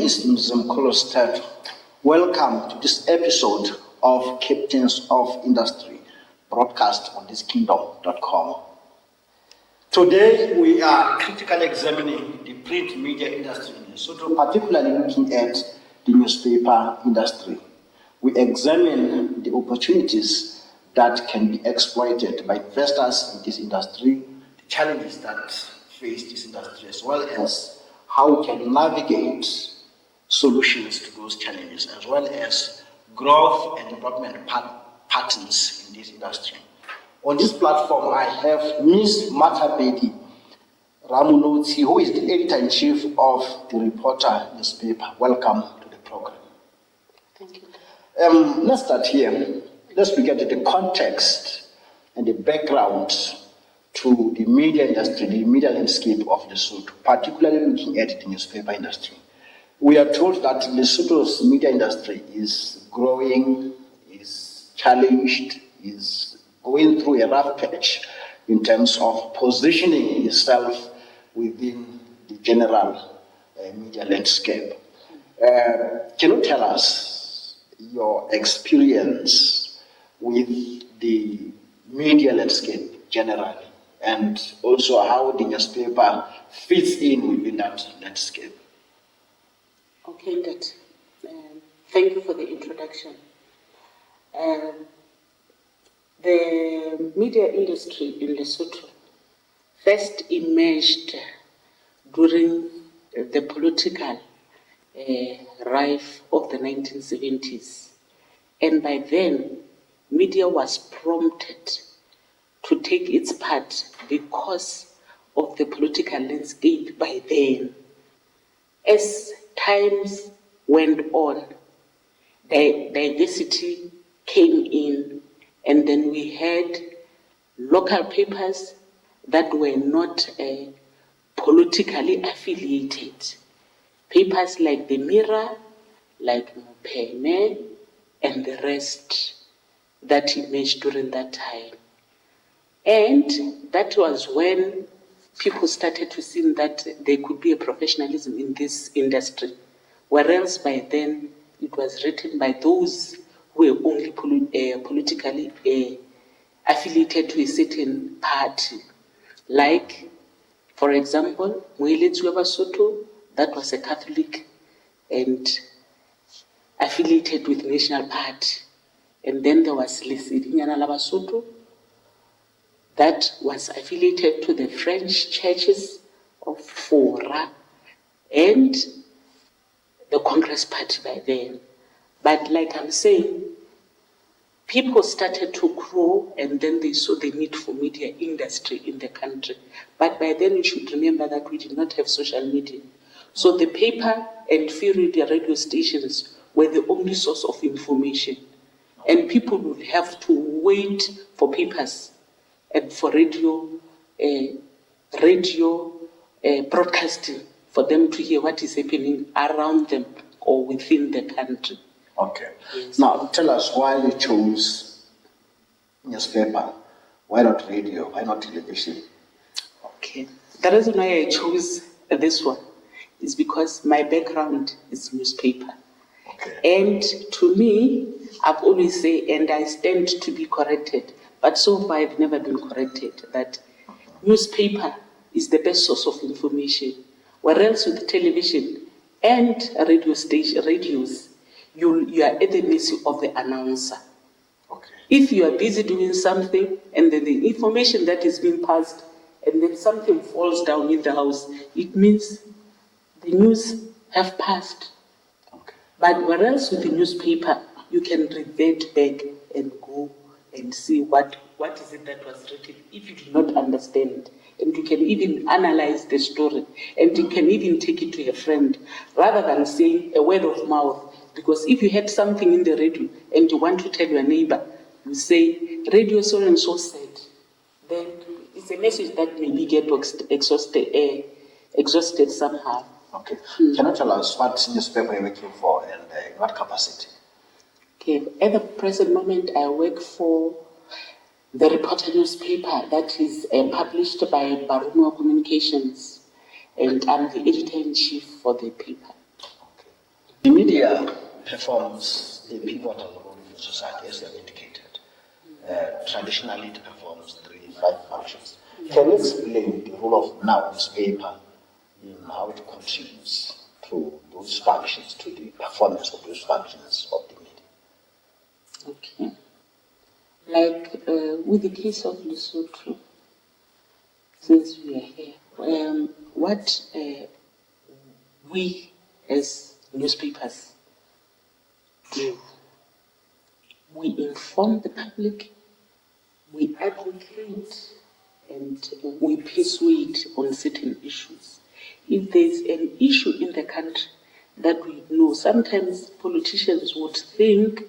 is Mzimkhulu Stad. Welcome to this episode of Captains of Industry, broadcast on thiskingdom.com. Today we are critically examining the print media industry in Lesotho, particularly looking at the newspaper industry. We examine the opportunities that can be exploited by investors in this industry, the challenges that face this industry, as well as how we can navigate solutions to those challenges, as well as growth and development patterns in this industry. On this platform, I have Ms. Matabedi Ramunoti, who is the editor-in-chief of the Reporter newspaper. Welcome to the program. Thank you. Let's start here. Let's look at the context and the background to the media industry, the media landscape of Lesotho, particularly looking at the newspaper industry. We are told that Lesotho's media industry is growing, is challenged, is going through a rough patch in terms of positioning itself within the general media landscape. Can you tell us your experience with the media landscape generally, and also how the newspaper fits in within that landscape? Okay, good. Thank you for the introduction. The media industry in Lesotho first emerged during the political rife of the 1970s. And by then, media was prompted to take its part because of the political landscape by then. As times went on, diversity came in, and then we had local papers that were not politically affiliated. Papers like the Mirror, like Mupeme, and the rest that emerged during that time. And that was when people started to see that there could be a professionalism in this industry, whereas by then it was written by those who were only politically affiliated to a certain party. Like, for example, Moeletsi wa Basotho, that was a Catholic and affiliated with National Party. And then there was Lesedinyana la Basotho, that was affiliated to the French churches of Fora and the Congress Party by then. But like I'm saying, people started to grow, and then they saw the need for media industry in the country. But by then you should remember that we did not have social media. So the paper and few radio stations were the only source of information. And people would have to wait for papers and for radio broadcasting for them to hear what is happening around them or within the country. Okay. Yes. Now, tell us why you chose newspaper. Why not radio? Why not television? Okay. The reason why I chose this one is because my background is newspaper. Okay. And to me, I've always said, and I stand to be corrected, but so far I've never been corrected, that newspaper is the best source of information. Whereas with television and radios, you are at the mercy of the announcer. Okay. If you are busy doing something and then the information that is being passed and then something falls down in the house, it means the news have passed. Okay. But whereas with the newspaper, you can revert back and go and see what is it that was written if you do not understand. And you can even analyze the story, and you can even take it to a friend rather than saying a word of mouth. Because if you had something in the radio and you want to tell your neighbor, you say, radio so and so said, then it's a message that maybe get exhausted somehow. Okay. Can you tell us what newspaper you're working for and in what capacity? Okay. At the present moment, I work for the Reporter newspaper that is published by Barumo Communications, and I'm the editor-in-chief for the paper. Okay. The media performs a pivotal role in society, as you have indicated. Traditionally, it performs 5 functions. Can you explain the role of now newspaper in how it contributes to those functions, to the performance of those functions of the media? Okay. Like with the case of Lesotho, since we are here, what we as newspapers do, we inform the public, we advocate, and we persuade on certain issues. If there's an issue in the country that we know, sometimes politicians would think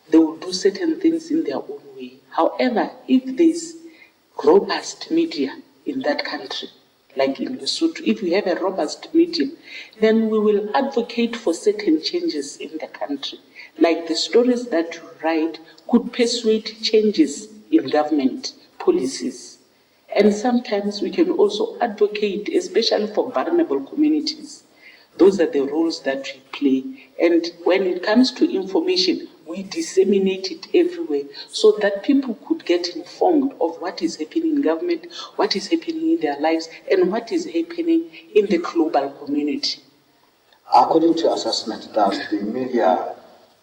they will do certain things in their own way. However, if there's robust media in that country, like in Lesotho, if we have a robust media, then we will advocate for certain changes in the country. Like the stories that you write could persuade changes in government policies. And sometimes we can also advocate, especially for vulnerable communities. Those are the roles that we play. And when it comes to information, we disseminate it everywhere so that people could get informed of what is happening in government, what is happening in their lives, and what is happening in the global community. According to your assessment, does the media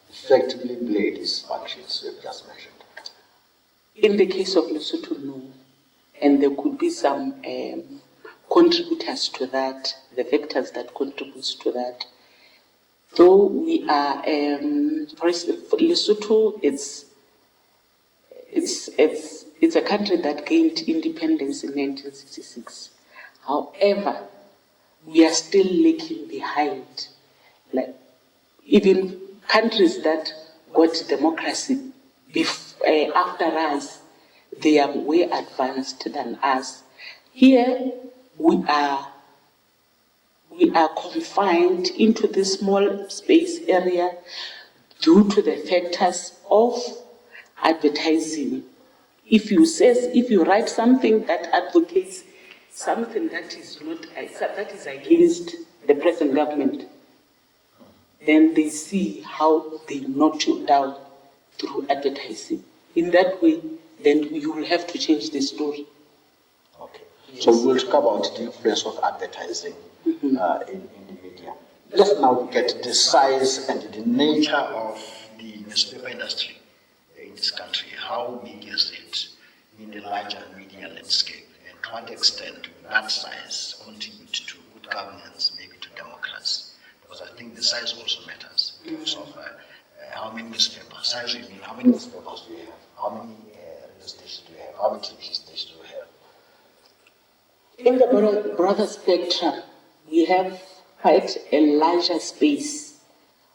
effectively play these functions you've just mentioned? In the case of Lesotho, no. And there could be some contributors to that, the factors that contribute to that. Though we are, for Lesotho, it's a country that gained independence in 1966. However, we are still lagging behind. Like even countries that got democracy after us, they are way advanced than us. Here, we are confined into this small space area due to the factors of advertising. If you write something that advocates something that is against the present government, then they see how they knock you down through advertising. In that way, then you will have to change the story. Okay. Yes. So we'll talk about the influence of advertising in the media. Let's now get the size and the nature of the newspaper industry in this country. How big is it in the larger media landscape, and to what extent will that size contribute to good governance, maybe to democracy? Because I think the size also matters in terms of how many newspapers. Size, you mean how many newspapers do you have? How many radio stations do you have? How many television stations do you have? In the broader spectrum, we have quite a larger space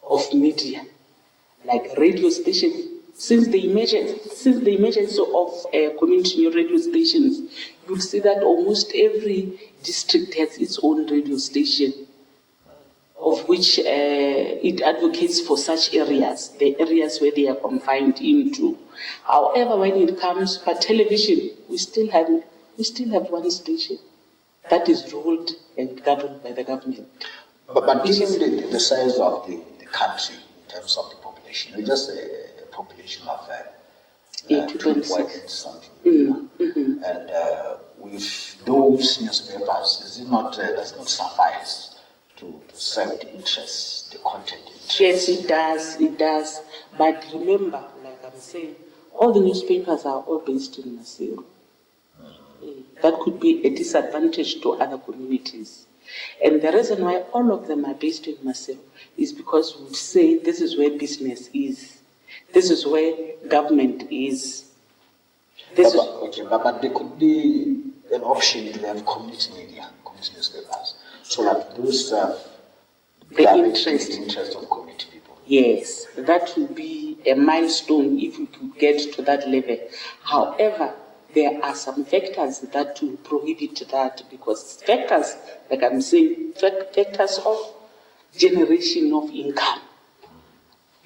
of media, like radio stations. Since the emergence of community radio stations, you'll see that almost every district has its own radio station, of which it advocates for such areas, the areas where they are confined into. However, when it comes to television, we still have one station that is ruled and governed by the government. But given the size of the country in terms of the population, we just a population of 2.6 something, and with those newspapers, does it not suffice to serve the interests, the content interests? Yes, it does. But remember, like I'm saying, all the newspapers are all based in Masiro. That could be a disadvantage to other communities. And the reason why all of them are based in Masiro is because we say this is where business is. This is where government is. But there could be an option to have community media, community newspapers, so that those the interest of community people. Yes, that would be a milestone if we could get to that level. However, there are some factors that will prohibit that, because factors, like I'm saying, factors of generation of income.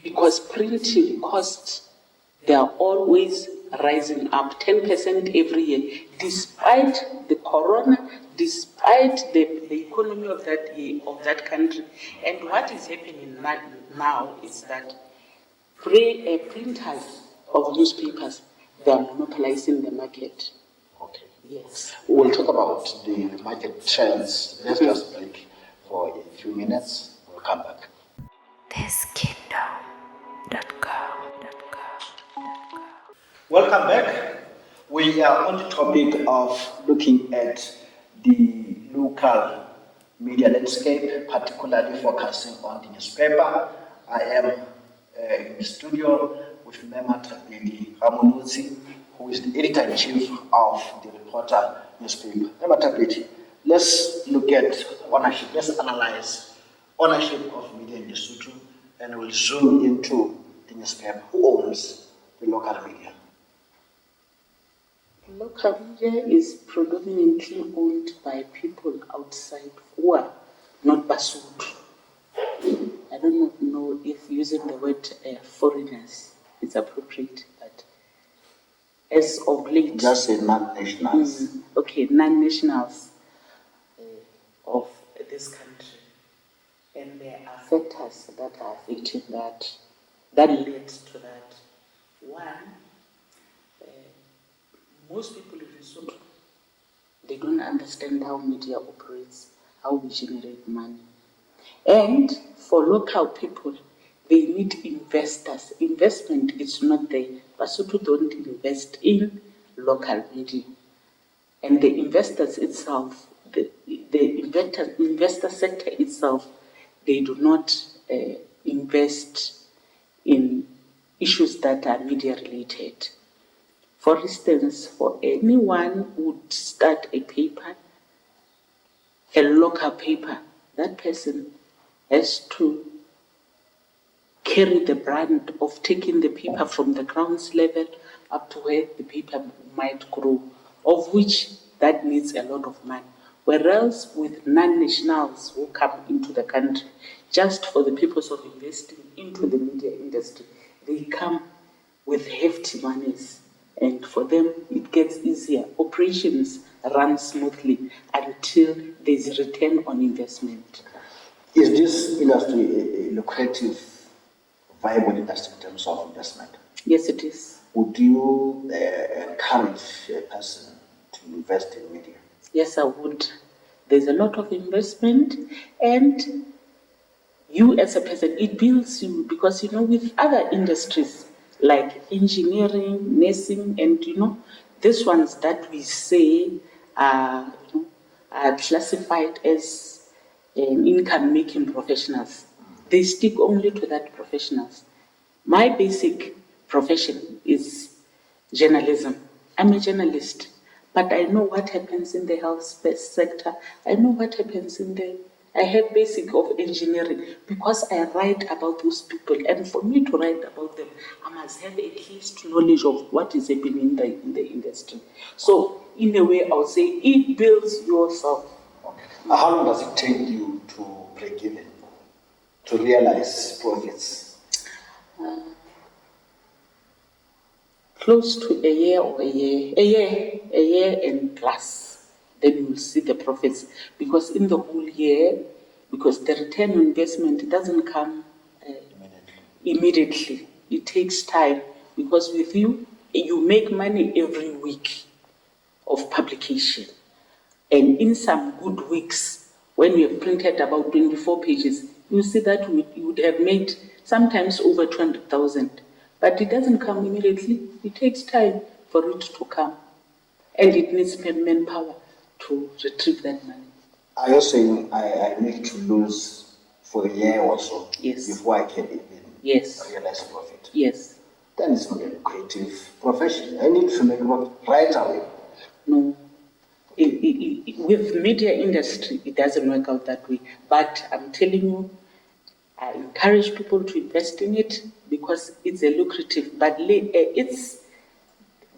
Because printing costs, they are always rising up 10% every year, despite the corona, despite the economy of that country. And what is happening now is that printers of newspapers, they are monopolizing the market. Okay. Yes. We'll talk about the market trends. Let's just break for a few minutes. We'll come back. Welcome back. We are on the topic of looking at the local media landscape, particularly focusing on the newspaper. I am in the studio with Mema Tapeli Ramonuzzi, who is the editor-in-chief of the Reporter newspaper. Mema Tapeli, let's look at ownership. Let's analyze ownership of media in Lesotho, and we'll zoom into the newspaper. Who owns the local media? Local media is predominantly owned by people outside who are not Basotho. I don't know if using the word foreigners is appropriate, but as of late... Just say non-nationals. Okay, non-nationals of this country. And there are factors that are affecting that led to that. One, most people in Lesotho, they don't understand how media operates, how we generate money. And for local people, they need investors. Investment is not there. Basotho don't invest in local media. And the investors itself, the investor sector itself, they do not invest in issues that are media related. For instance, for anyone who would start a paper, a local paper, that person has to carry the brand of taking the paper from the ground level up to where the paper might grow, of which that needs a lot of money. Whereas with non-nationals who come into the country just for the purpose of investing into the media industry, they come with hefty monies. And for them, it gets easier. Operations run smoothly until there's return on investment. Is this industry a lucrative, viable industry in terms of investment? Yes, it is. Would you encourage a person to invest in media? Yes, I would. There's a lot of investment, and you as a person, it builds you, because, with other industries, like engineering, nursing, and these ones that we say are classified as income-making professionals. They stick only to that professionals. My basic profession is journalism. I'm a journalist, but I know what happens in the health sector. I know what happens I have basic of engineering, because I write about those people, and for me to write about them, I must have at least knowledge of what is happening in the industry. So, in a way, I would say it builds yourself. Okay. How long does it take you to break even, to realize profits? Close to a year and plus. Then you will see the profits, because in the whole year, because the return on investment doesn't come immediately. It takes time, because with you make money every week of publication. And in some good weeks, when you have printed about 24 pages, you see that you would have made sometimes over 200,000. But it doesn't come immediately. It takes time for it to come. And it needs manpower to retrieve that money. Are you saying I need to lose for a year or so before I can even realize profit? Yes. Then it's not a lucrative profession. I need to make money right away. No. With media industry, it doesn't work out that way. But I'm telling you, I encourage people to invest in it, because it's a lucrative, but its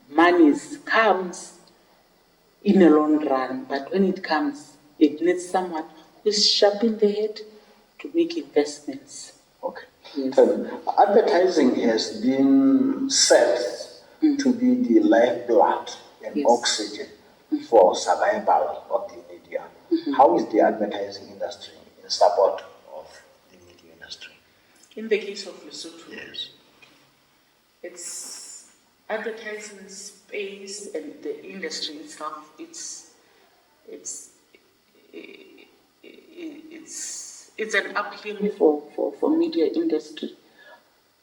money comes in a long run. But when it comes, it needs someone who's sharp in the head to make investments. Okay. Yes. Advertising has been set to be the lifeblood and Yes. oxygen for survival of the media. How is the advertising industry in support of the media industry? In the case of Lesotho, Yes. it's advertising space and the industry itself. It's an uphill for media industry,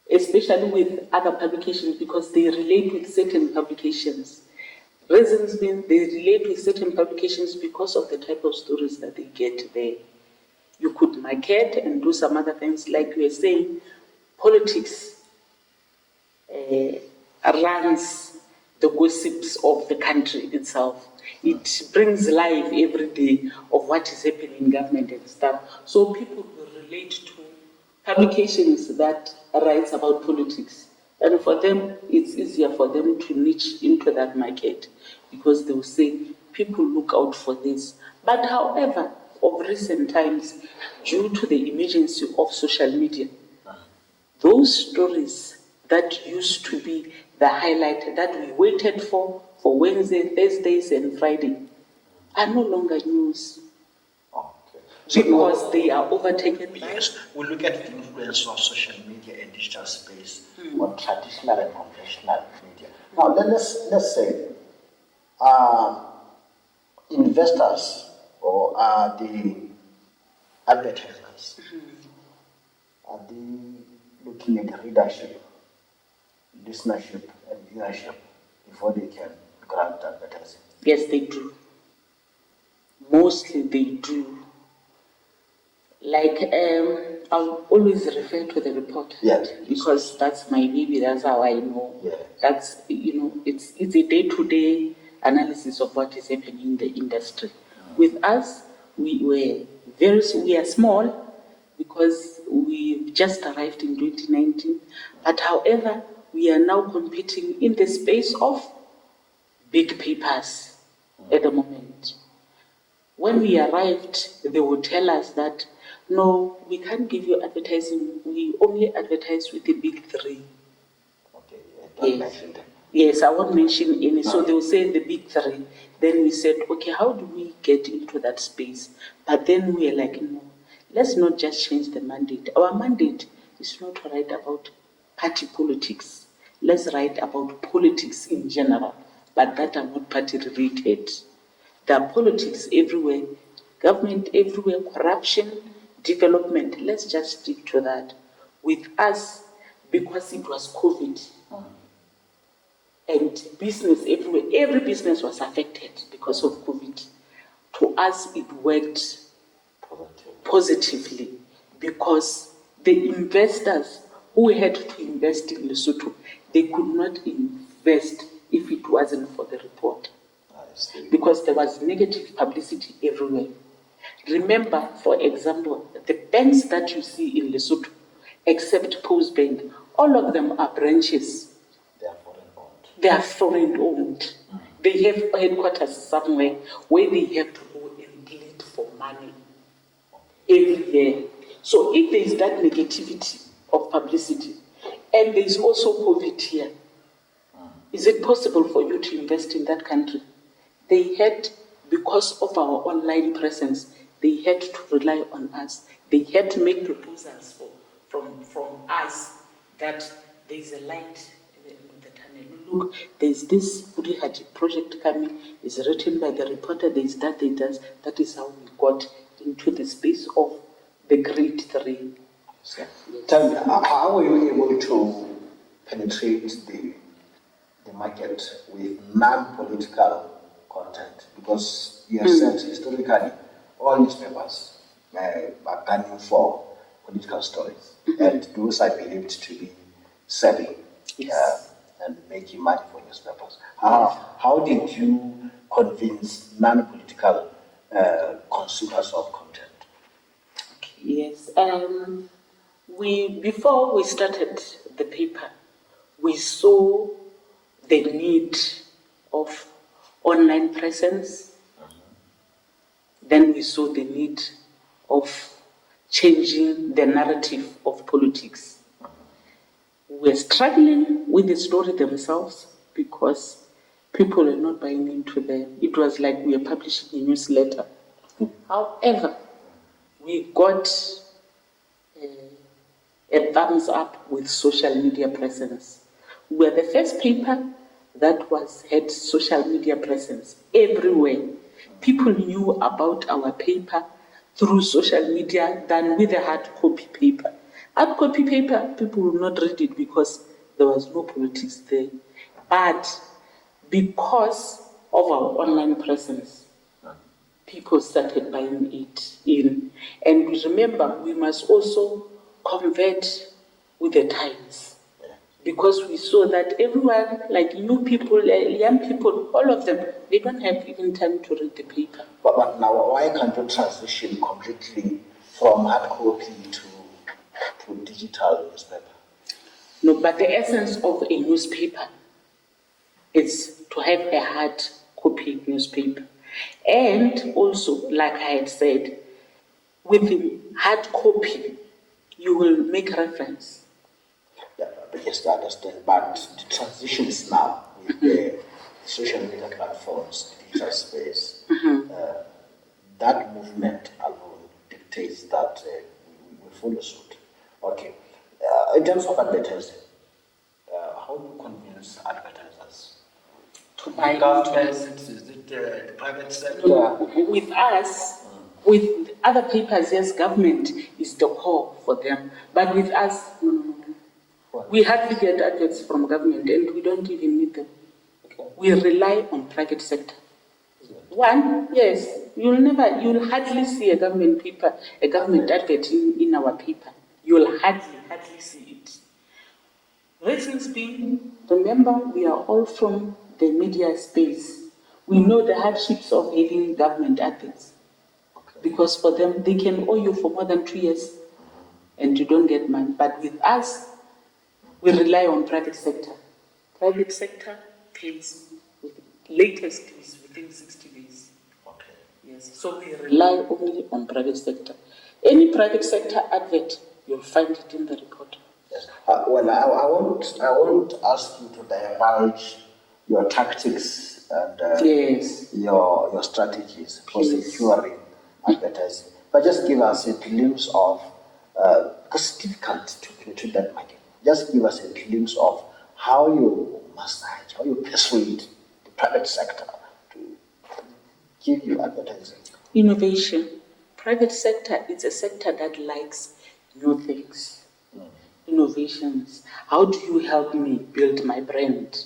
especially with other publications because they relate with certain publications. Reasons being they relate with certain publications because of the type of stories that they get there. You could market and do some other things, like we were saying, politics runs the gossips of the country itself. It brings life every day of what is happening in government and stuff. So people will relate to publications that writes about politics. And for them, it's easier for them to niche into that market because they will say, people look out for this. But however, of recent times, due to the emergency of social media, those stories that used to be the highlight that we waited for Wednesday, Thursdays, and Friday are no longer news Okay. because they are overtaken by. Yes, we look at the influence of social media and digital space on traditional and conventional media. Now, let's say investors or the advertisers, are they looking at the readership, listenership, and viewership before they can grant advertising? Yes, they do. Mostly they do. Like, I'll always refer to the report. Yes. Because that's my baby, that's how I know. Yes. That's, it's a day-to-day analysis of what is happening in the industry. With us, we are small because we just arrived in 2019. But however, we are now competing in the space of big papers at the moment. When we arrived, they would tell us that, no, we can't give you advertising. We only advertise with the big three. Okay, don't Yes. mention them. Yes, I won't mention any. So they will say the big three. Then we said, okay, how do we get into that space? But then we are like, no, let's not just change the mandate. Our mandate is not to write about party politics. Let's write about politics in general, but that are not party related. There are politics everywhere, government everywhere, corruption, development. Let's just stick to that. With us, because it was COVID, and business everywhere, every business was affected because of COVID. To us, it worked positively because the investors who had to invest in Lesotho, they could not invest if it wasn't for the report. Because there was negative publicity everywhere. Remember, for example, the banks that you see in Lesotho, except Post Bank, all of them are branches. They are foreign owned. They have headquarters somewhere where they have to go and plead for money every year. So if there is that negativity of publicity, and there is also COVID here, is it possible for you to invest in that country? They had, because of our online presence, they had to rely on us. They had to make proposals from us that there is a light in the tunnel. Look, there's this Burihati project coming, it's written by the reporter, there's that, they does. That is how we got into the space of the great three. So, tell me, how were you able to penetrate the market with non-political content? Because you have said historically all newspapers are gunning for political stories, and those are believed to be selling and making money for newspapers. How did you convince non-political consumers of content? Yes, before we started the paper, we saw the need of online presence. Then we saw the need of changing the narrative of politics. We were struggling with the story themselves, because people were not buying into them. It was like we were publishing a newsletter. However, we got a thumbs up with social media presence. We were the first paper that had social media presence everywhere. People knew about our paper through social media than with a hard copy paper. Hard copy paper, people would not read it because there was no politics there. But because of our online presence, people started buying it in. And remember, we must also convert with the times. Because we saw that everyone, like new people, young people, all of them, they don't have even time to read the paper. But now, why can't you transition completely from hard copy to digital newspaper? No, but the essence of a newspaper is to have a hard copy newspaper. And also, like I had said, with the hard copy, you will make reference. Yeah, yes, I understand. But the transition is now with the social media platforms, the digital space. That movement alone dictates that we follow suit. Okay. In terms of advertising, how do you convince advertisers? To buy Government, is it the private sector? With us, with other papers, yes, government is the core for them. But with us, no. We hardly get adverts from government and we don't even need them. We rely on private sector. One, yes, you'll hardly see a government paper, a government advert in our paper. You'll hardly see it. Reasons being, remember, we are all from the media space. We know the hardships of having government adverts. Because for them, they can owe you for more than 2 years and you don't get money. But with us, we rely on private sector. Private sector pays with latest is within 60 days. Okay. Yes. So we rely only on private sector. Any private sector advert, you'll find it in the report. Yes. Well, I won't ask you to divulge your tactics and yes. your strategies for securing advertising, but just give us a glimpse of because it's difficult to penetrate that market. Just give us a glimpse of how you massage, how you persuade the private sector to give you advertising. Innovation. Private sector is a sector that likes new things. Innovations. How do you help me build my brand?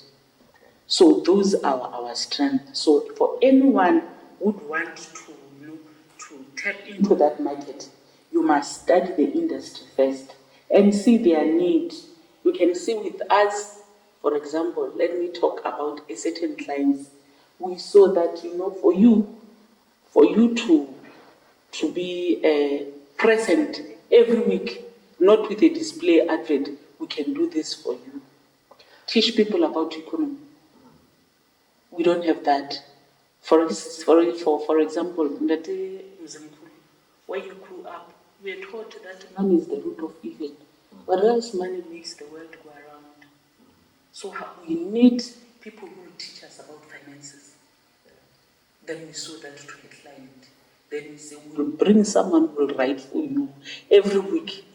So those are our strengths. So for anyone who would want to tap into that market, you must study the industry first and see their need. You can see with us, for example, let me talk about a certain clients. We saw that, for you to be present every week, not with a display advert, we can do this for you. Teach people about economy. We don't have that. For example, when you grew up, we are taught that money is the root of evil. Whereas money makes the world go around. So we need people who will teach us about finances. Then we show that to the client. Then we say, we'll bring someone who will write for you every week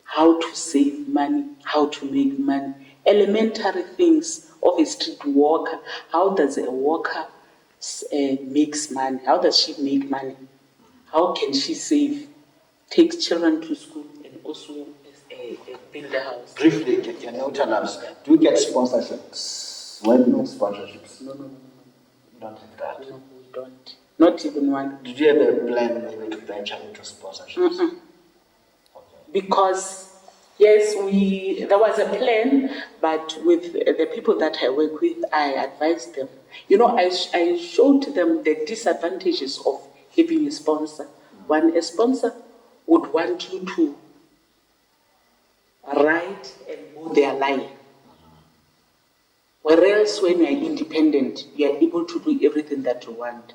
how to save money, how to make money. Elementary things of a street walker. How does a walker makes money? How does she make money? How can she save? Take children to school and also build a house. Briefly, can you tell us, do you get sponsorships? When do you get sponsorships? No. You don't have that? No, we don't. Not even one. Did you have a plan maybe to venture into sponsorships? Okay. Because, yes, there was a plan, but with the people that I work with, I advised them. I showed them the disadvantages of having a sponsor. When a sponsor would want you to write and go their line. Whereas when you are independent, you are able to do everything that you want.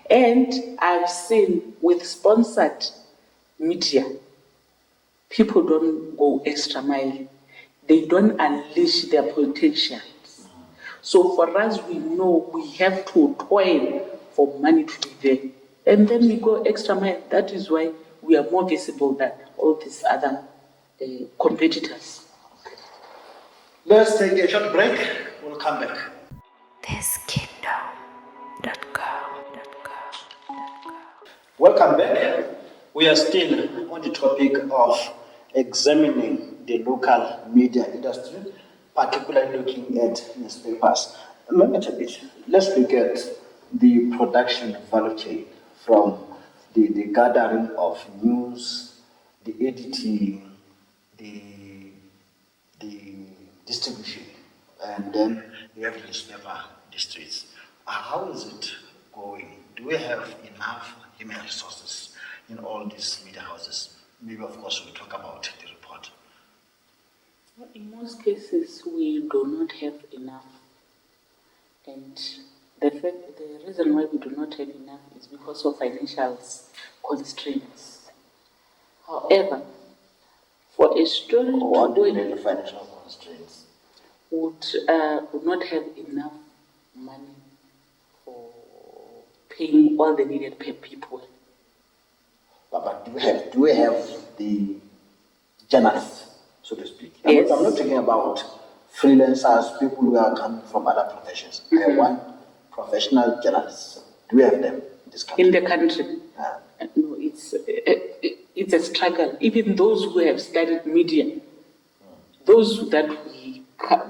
And I've seen with sponsored media, people don't go extra mile. They don't unleash their potentials. So for us, we know we have to toil for money to be there. And then we go extra mile. That is why we are more visible than all these other competitors. Let's take a short break. We'll come back. Welcome back. We are still on the topic of examining the local media industry, particularly looking at newspapers. Let's look at the production value chain from the gathering of news, the editing, the distribution, and then we have the newspaper districts. How is it going? Do we have enough human resources in all these media houses? Maybe, of course, we'll talk about the report. In most cases, we do not have enough. And the reason why we do not have enough is because of financial constraints. However, for a story to go in, the financial constraints would not have enough money for paying all the needed people. But do we have the journalists, so to speak? Yes. I'm not talking about freelancers, people who are coming from other professions. I want professional journalists. Do we have them in this country? In the country? No, it's a struggle. Even those who have studied media, those that we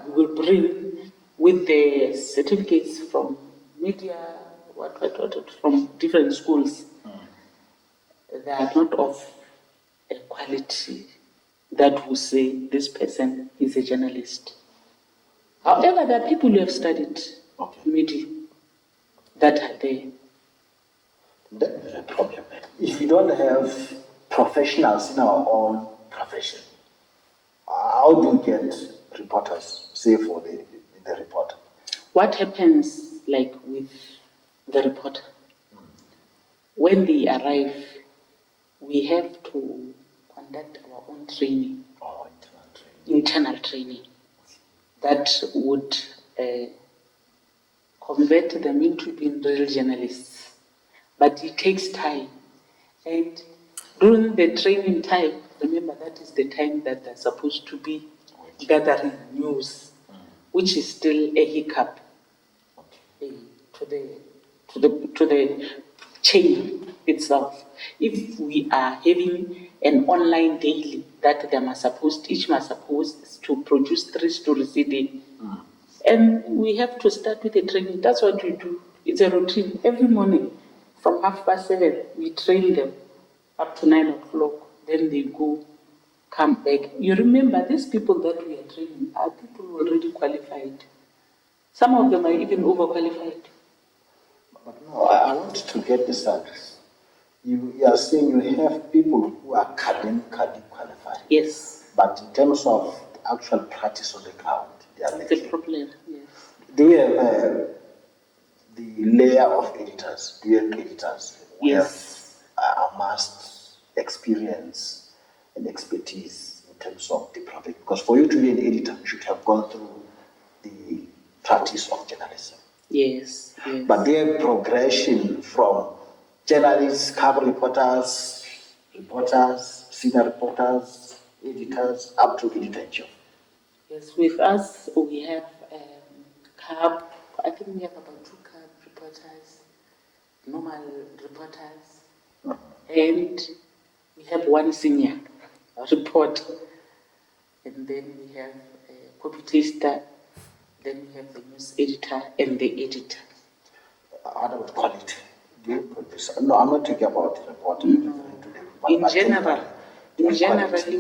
will bring with the certificates from media, from different schools, they are not of a quality that will say this person is a journalist. However, there are people who have studied media that are there. That is a problem. If we don't have professionals in our own profession, how do we get reporters, say for the reporter? What happens, like with the reporter, when they arrive, we have to conduct our own training, internal training, that would convert them into being real journalists. But it takes time. And during the training time, remember that is the time that they're supposed to be gathering news, which is still a hiccup to the chain itself. If we are having an online daily that each must supposed to produce 3 stories a day, and we have to start with the training. That's what we do. It's a routine. Every morning from 7:30, we train them up to 9 o'clock. Then they go, come back. You remember, these people that we are training are people already qualified. Some of them are even overqualified. But no, I want to get the service. You are saying you have people who are academically qualified. Yes. But in terms of the actual practice on the ground, they are lacking. It's a problem, yes. Do we have the layer of editors? Do you have editors who Yes. have amassed experience and expertise in terms of the project? Because for you to be an editor, you should have gone through the practice of journalism. Yes, yes. But their progression from journalists, cover reporters, senior reporters, editors, up to editor-in-chief. Yes, with us, we have I think we have about 2 cab reporters, normal reporters, and we have 1 senior reporter, and then we have a copy taster, then we have the news editor and the editor. How about quality? Do you produce? No, I'm not talking about the reporting. No. In generally,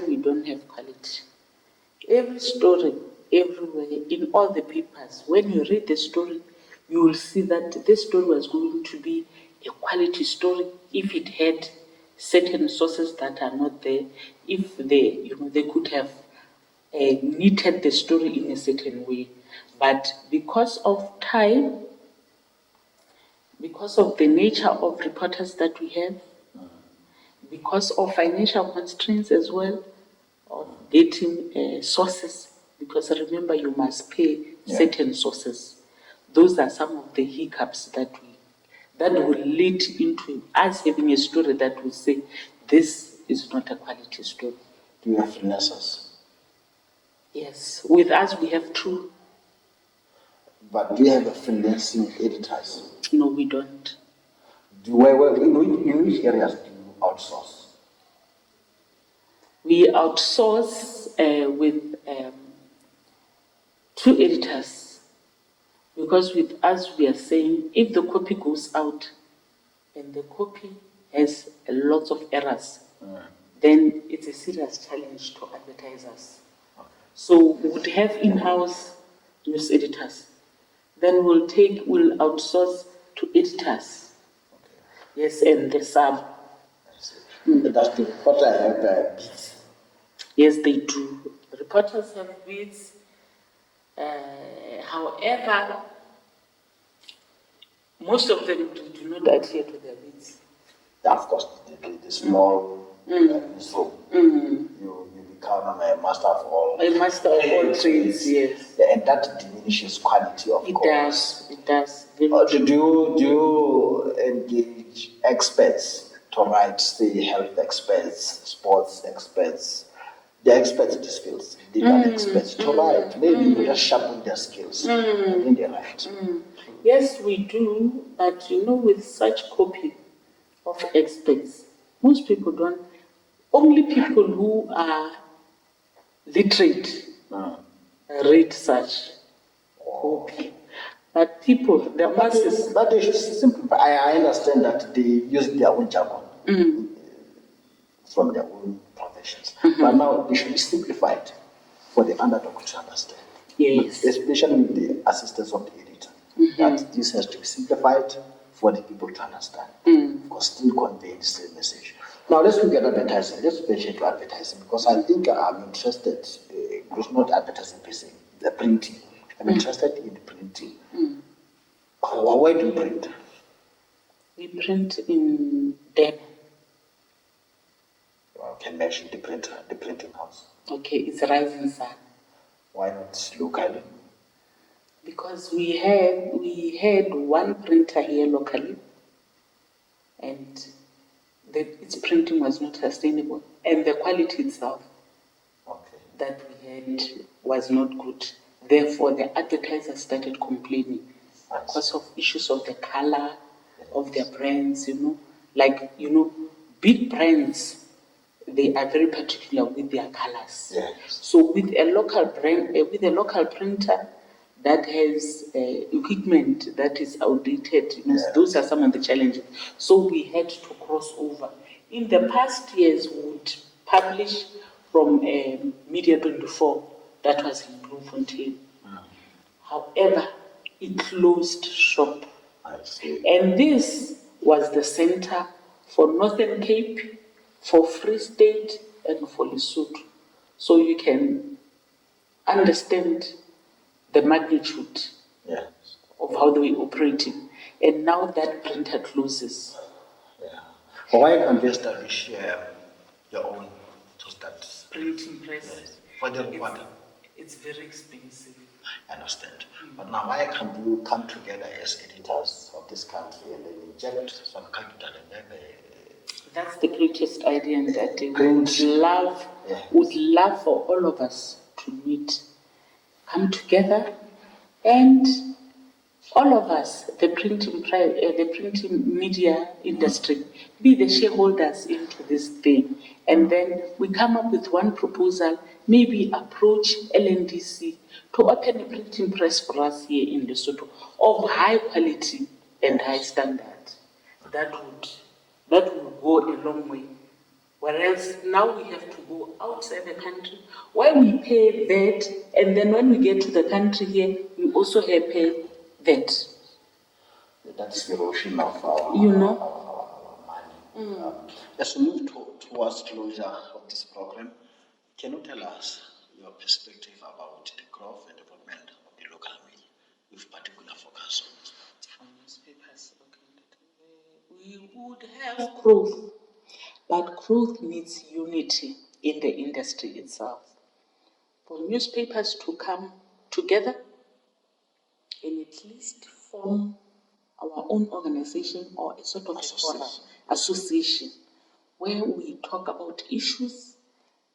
we don't have quality. Every story, everywhere, in all the papers, when you read the story, you will see that this story was going to be a quality story if it had certain sources that are not there, if they could have knitted the story in a certain way. But because of time, because of the nature of reporters that we have, because of financial constraints as well, of getting sources, because remember you must pay certain sources. those are some of the hiccups that will lead into us having a story that will say this is not a quality story. Do you have freelancers? Yes, with us we have two. But do you have a freelancing editors? No, we don't. In which areas do you outsource? We outsource with two editors, because with us we are saying if the copy goes out and the copy has a lot of errors, then it's a serious challenge to advertisers. Okay. So we would have in-house news editors. Then we'll outsource to editors. Okay. Yes, and the sub. Does the reporter have beats? Yes, they do. The reporters have beats. However, most of them do not adhere to their beats. Of course, the small newsroom. You become a master of all. A master of all trades, yes. And that diminishes quality, of course. It does. Do you engage experts to write, say, health experts, sports experts, the experts in these fields, legal experts to write? Maybe you just sharpen their skills and then they write. Yes, we do, but with such copy of experts, most people don't. Only people who are literate read such copy. But people, the masses. But they should simplify. I understand that they use their own jargon from their own professions. But now they should be simplified for the underdog to understand. Yes. Especially with the assistance of the editor. That this has to be simplified for the people to understand. Of course, still convey the same message. Now let's look at advertising. Let's venture to advertising, because I think I'm interested. It's not advertising per se, the printing. I'm interested in printing. Where do you print? We print in Durban. You can mention the printer, the printing house. Okay, it's Rising Sun. Why not locally? Because we had one printer here locally, and its printing was not sustainable, and the quality itself that we had was not good. Therefore, the advertisers started complaining because of issues of the color of their brands. Big brands, they are very particular with their colors. Yes. So with a local brand, with a local printer that has equipment that is outdated, those are some of the challenges. So we had to cross over. In the past years, we would publish from Media 24, that was in Bloemfontein. However, it closed shop. I see. And this was the center for Northern Cape, for Free State, and for Lesotho. So you can understand the magnitude of how they were operating. And now that printer closes. Yeah. But why can't you establish your own to start printing press? Yes. For the reporter. It's very expensive. I understand. But now why can't you come together as editors of this country and then inject some capital and then that's the greatest idea, and that would love for all of us to meet, come together, and all of us, the printing media industry, be the shareholders into this thing. And then we come up with one proposal, maybe approach LNDC to open a printing press for us here in Lesotho of high quality and high standard. That will go a long way. Whereas now we have to go outside the country, where we pay that, and then when we get to the country here, we also have pay that. That's the erosion of our money. As we move towards closure of this program, can you tell us your perspective about the growth and development of the local media, with particular focus on newspapers? We would have growth, but growth needs unity in the industry itself. For newspapers to come together and at least form our own organization or a sort of a forum, association, where we talk about issues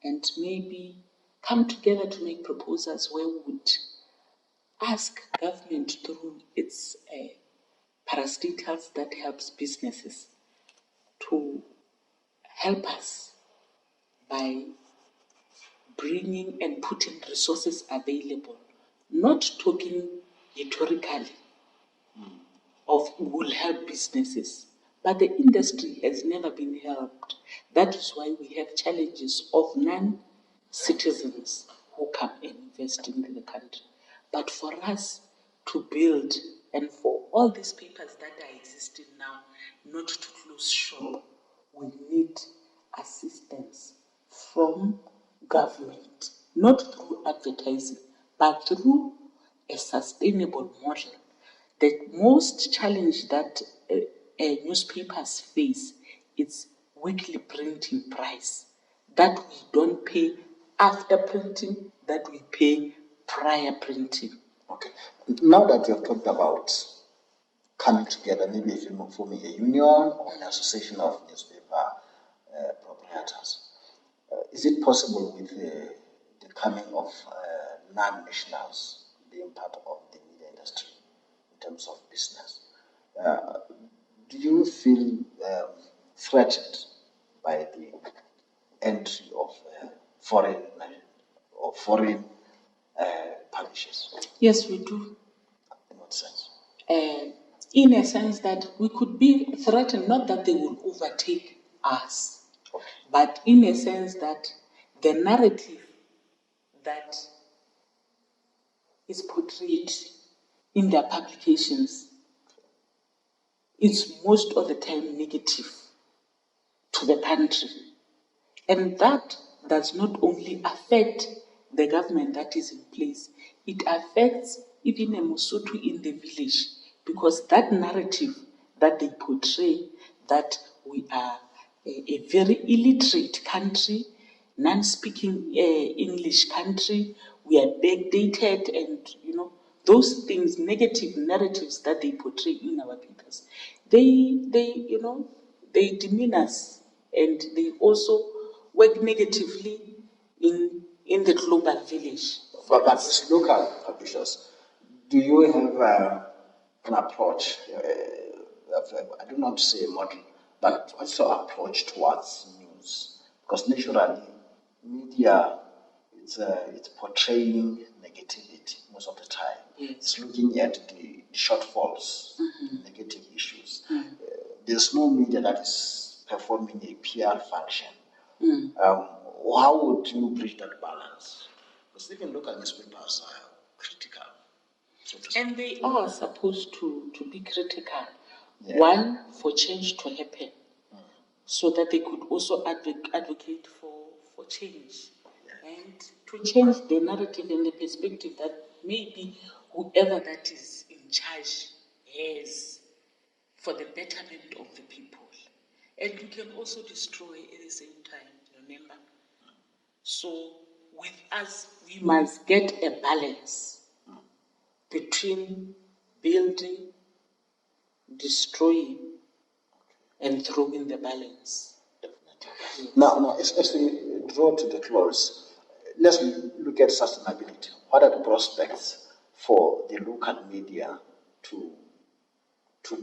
and maybe come together to make proposals where we would ask government through its parastatals that helps businesses to help us by bringing and putting resources available, not talking rhetorically of will help businesses, but the industry has never been helped. That is why we have challenges of non-citizens who come and invest in the country. But for us to build and for all these papers that are existing now not to close shop, we need assistance from government, not through advertising, but through a sustainable model. The most challenge that newspapers face is weekly printing price that we don't pay after printing, that we pay prior printing. Okay. Now that you have talked about coming together, maybe if you forming a union or an association of newspaper proprietors, is it possible with the coming of non-nationals being part of the media industry in terms of business? Do you feel threatened by the entry of foreign publishers? Yes, we do. In what sense? In a sense that we could be threatened, not that they will overtake us, Okay. but in a sense that the narrative that is portrayed in their publications is most of the time negative to the country. And that does not only affect the government that is in place, it affects even a Mosotho in the village, because that narrative that they portray, that we are a very illiterate country, non-speaking English country, we are backdated, and those things, negative narratives that they portray in our papers, they demean us, and they also work negatively in the global village. But as local publishers, do you have an approach? I don't want to say a model, but what's your approach towards news? Because naturally, media it's portraying negativity most of the time. Yes. It's looking at the shortfalls, negative issues. There's no media that is performing a PR function. How would you bridge that balance? Because even local newspapers are critical. And they are supposed to be critical. Yeah. One, for change to happen, so that they could also advocate for change. Yeah. And to change the narrative and the perspective that maybe whoever that is in charge has for the betterment of the people. And you can also destroy at the same time, remember? So with us, we must get a balance between building, destroying, and throwing the balance. Definitely. Now, as we draw to the close, let's look at sustainability. What are the prospects for the local media to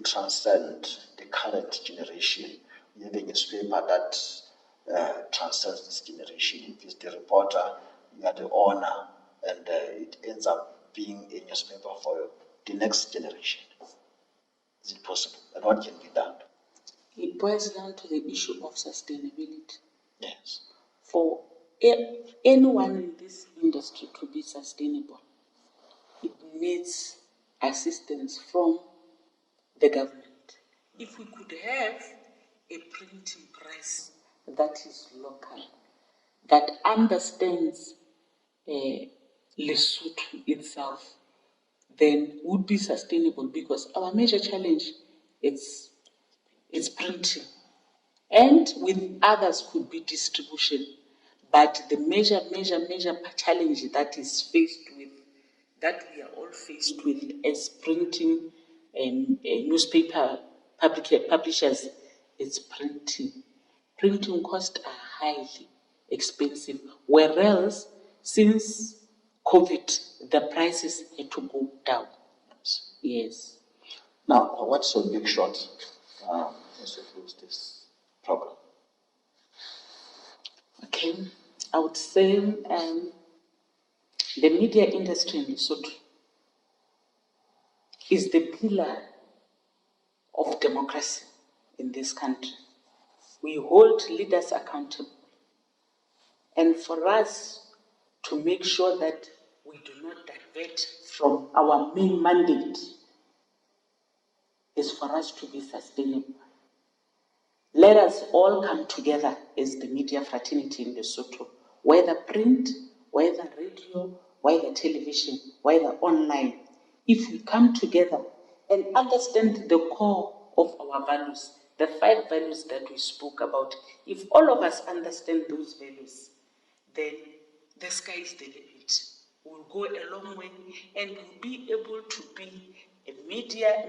transcend the current generation? We have a newspaper that transcends this generation. If it's the reporter, you are the owner, and it ends up being a newspaper for the next generation. Is it possible? And what can be done? It boils down to the issue of sustainability. Yes. For anyone in this industry to be sustainable, it needs assistance from the government. If we could have a printing press that is local, that understands Lesotho itself, then would be sustainable, because our major challenge is printing. And with others could be distribution. But the major challenge that is faced with that we are all faced with as printing newspaper publishers is printing. Printing costs are highly expensive, whereas since COVID, the prices had to go down. Yes. Now, what's your big shot as you close this program? Okay, I would say the media industry in Lesotho is the pillar of democracy in this country. We hold leaders accountable. And for us to make sure that we do not divert from our main mandate is for us to be sustainable. Let us all come together as the media fraternity in Lesotho, whether print, whether radio, whether television, whether online. If we come together and understand the core of our values, the 5 values that we spoke about, if all of us understand those values, then the sky is the limit. We'll go a long way and we'll be able to be a media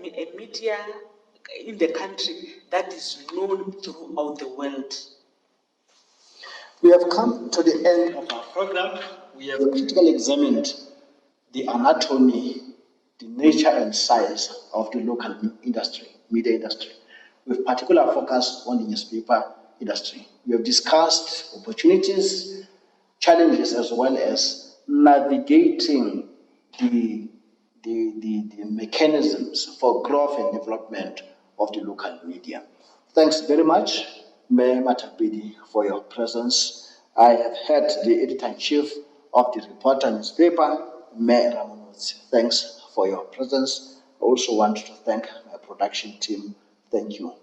in the country that is known throughout the world. We have come to the end of our program. We have critically examined the anatomy, the nature and size of the local industry, media industry, with particular focus on the newspaper industry. We have discussed opportunities, challenges, as well as navigating the mechanisms for growth and development of the local media. Thanks very much, Mayor Matapedi, for your presence. I have heard the editor-in-chief of the Reporter newspaper, Mayor Ramonotsi. Thanks for your presence. I also want to thank my production team. Thank you.